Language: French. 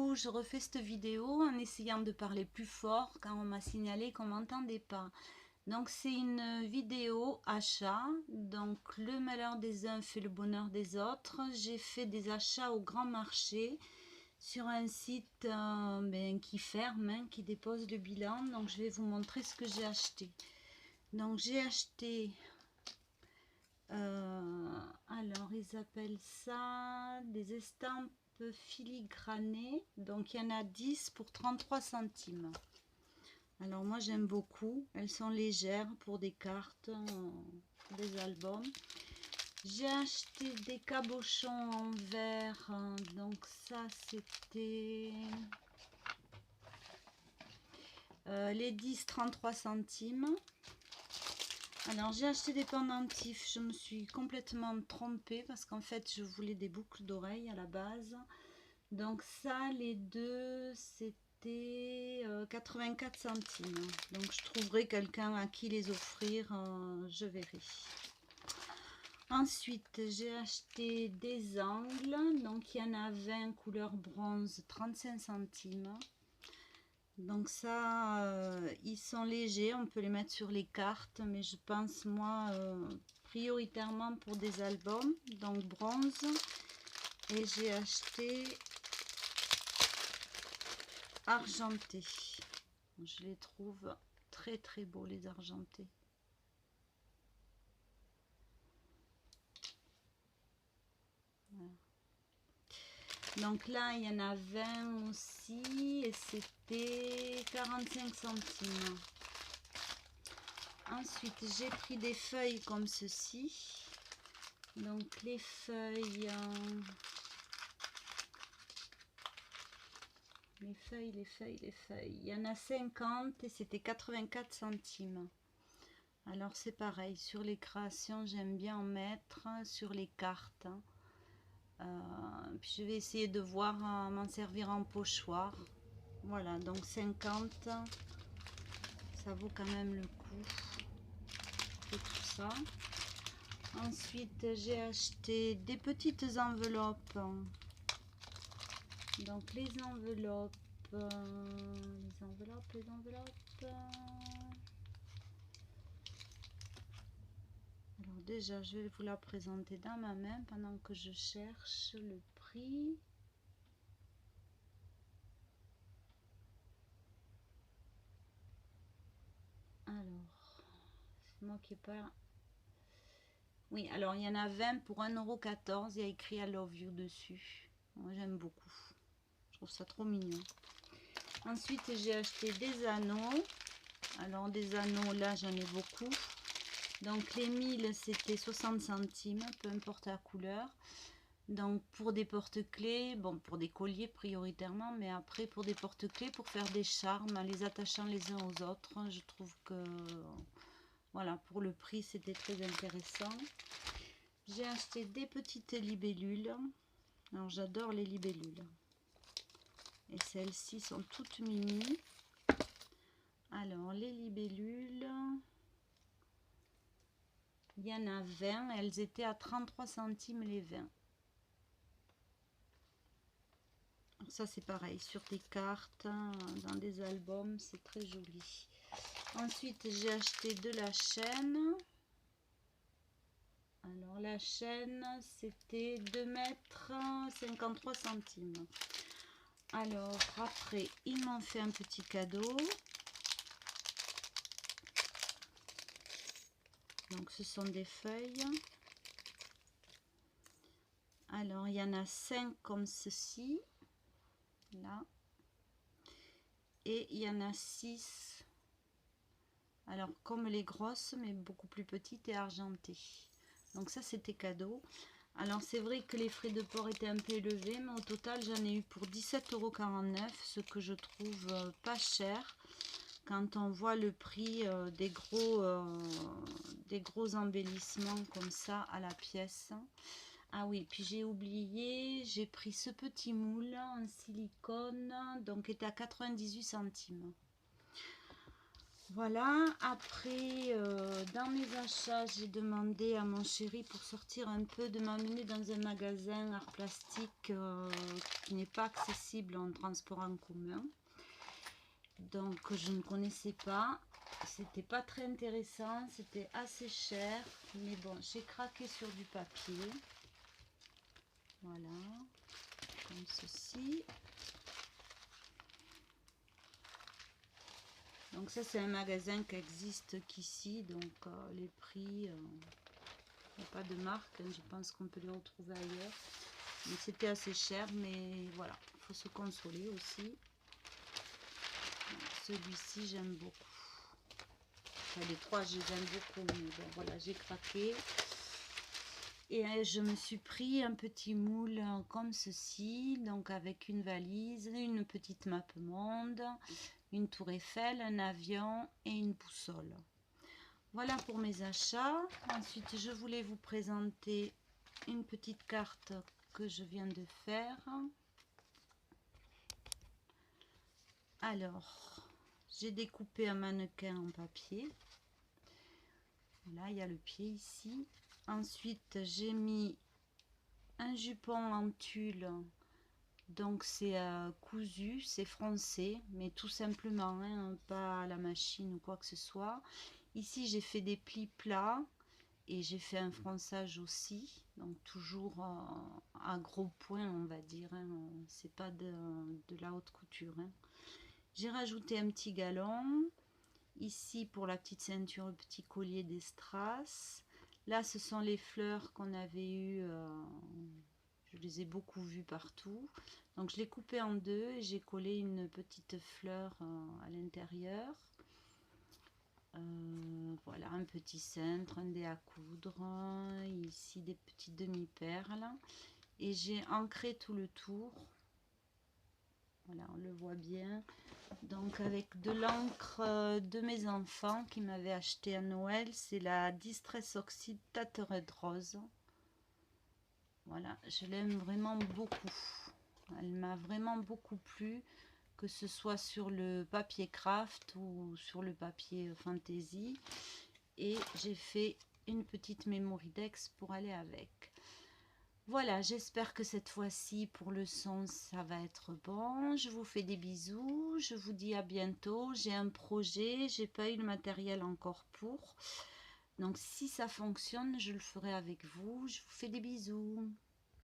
coup, je refais cette vidéo en essayant de parler plus fort quand on m'a signalé qu'on m'entendait pas. Donc c'est une vidéo achat, donc le malheur des uns fait le bonheur des autres. J'ai fait des achats au grand marché sur un site qui ferme, hein, qui dépose le bilan. Donc je vais vous montrer ce que j'ai acheté. Donc j'ai acheté, alors ils appellent ça des estampes filigranées. Donc il y en a 10 pour 33 centimes. Alors moi j'aime beaucoup, elles sont légères pour des cartes, des albums. J'ai acheté des cabochons en verre, donc ça c'était les 10 33 centimes. Alors j'ai acheté des pendentifs, je me suis complètement trompée parce qu'en fait je voulais des boucles d'oreilles à la base. Donc ça les deux c'était 84 centimes. Donc je trouverai quelqu'un à qui les offrir, je verrai. Ensuite j'ai acheté des angles, donc il y en a 20 couleur bronze, 35 centimes. Donc ça, ils sont légers, on peut les mettre sur les cartes, mais je pense moi prioritairement pour des albums, donc bronze. Et j'ai acheté argentés. Je les trouve très très beaux les argentés. Voilà. Donc là il y en a 20 aussi et c'était 45 centimes. Ensuite j'ai pris des feuilles comme ceci. Donc les feuilles, les feuilles, il y en a 50 et c'était 84 centimes. Alors c'est pareil, sur les créations j'aime bien en mettre, sur les cartes. Puis je vais essayer de voir m'en servir en pochoir. Voilà, donc 50, ça vaut quand même le coup de tout ça. Ensuite j'ai acheté des petites enveloppes. Donc les enveloppes. Alors déjà je vais vous la présenter dans ma main pendant que je cherche le prix. Alors, c'est moi qui ai pas... Oui, alors il y en a 20 pour 1,14 €. Il y a écrit I love you dessus. Moi j'aime beaucoup. Je trouve ça trop mignon. Ensuite j'ai acheté des anneaux. Alors des anneaux là j'en ai beaucoup. Donc les 1000 c'était 60 centimes, peu importe la couleur. Donc pour des porte-clés, bon pour des colliers prioritairement, mais après pour des porte-clés, pour faire des charmes en les attachant les uns aux autres, je trouve que voilà, pour le prix c'était très intéressant. J'ai acheté des petites libellules. Alors j'adore les libellules. Et celles-ci sont toutes mini. Alors les libellules, il y en a 20, elles étaient à 33 centimes les 20. Alors ça c'est pareil, sur des cartes, dans des albums, c'est très joli. Ensuite j'ai acheté de la chaîne. Alors la chaîne c'était 2 mètres 53 centimes. Alors après ils m'ont fait un petit cadeau. Donc ce sont des feuilles. Alors il y en a 5 comme ceci. Là. Et il y en a 6. Alors comme les grosses mais beaucoup plus petites et argentées. Donc ça c'était cadeau. Alors c'est vrai que les frais de port étaient un peu élevés, mais au total j'en ai eu pour 17,49 €, ce que je trouve pas cher quand on voit le prix des gros embellissements comme ça à la pièce. Ah oui, puis j'ai oublié, j'ai pris ce petit moule en silicone, donc était à 98 centimes. Voilà, après, dans mes achats, j'ai demandé à mon chéri pour sortir un peu de m'amener dans un magasin art plastique qui n'est pas accessible en transport en commun. Donc, je ne connaissais pas. C'était pas très intéressant, c'était assez cher. Mais bon, j'ai craqué sur du papier. Voilà, comme ceci. Donc ça c'est un magasin qui existe qu'ici, donc les prix, il n'y a pas de marque, hein, je pense qu'on peut les retrouver ailleurs. Donc c'était assez cher, mais voilà, il faut se consoler aussi. Celui-ci j'aime beaucoup. Enfin, les trois je les aime beaucoup, mais bon voilà, j'ai craqué. Et je me suis pris un petit moule comme ceci, donc avec une valise, une petite map monde, une tour Eiffel, un avion et une boussole. Voilà pour mes achats. Ensuite, je voulais vous présenter une petite carte que je viens de faire. Alors, j'ai découpé un mannequin en papier. Voilà, il y a le pied ici. Ensuite, j'ai mis un jupon en tulle. Donc, c'est cousu, c'est froncé, mais tout simplement, hein, pas à la machine ou quoi que ce soit. Ici, j'ai fait des plis plats. Et j'ai fait un fronçage aussi, donc toujours à gros point on va dire, hein. C'est pas de la haute couture, hein. J'ai rajouté un petit galon, ici pour la petite ceinture, le petit collier des strass. Là ce sont les fleurs qu'on avait eues, je les ai beaucoup vues partout. Donc je l'ai coupé en deux et j'ai collé une petite fleur à l'intérieur. Voilà, un petit cintre, un dé à coudre, ici des petites demi-perles. Et j'ai ancré tout le tour. Voilà, on le voit bien. Donc avec de l'encre de mes enfants qui m'avaient acheté à Noël. C'est la Distress Oxide Tate Red Rose. Voilà, je l'aime vraiment beaucoup. Elle m'a vraiment beaucoup plu, que ce soit sur le papier craft ou sur le papier fantasy. Et j'ai fait une petite Memorydex pour aller avec. Voilà, j'espère que cette fois-ci pour le son ça va être bon. Je vous fais des bisous, je vous dis à bientôt. J'ai un projet, j'ai pas eu le matériel encore pour, donc si ça fonctionne je le ferai avec vous. Je vous fais des bisous.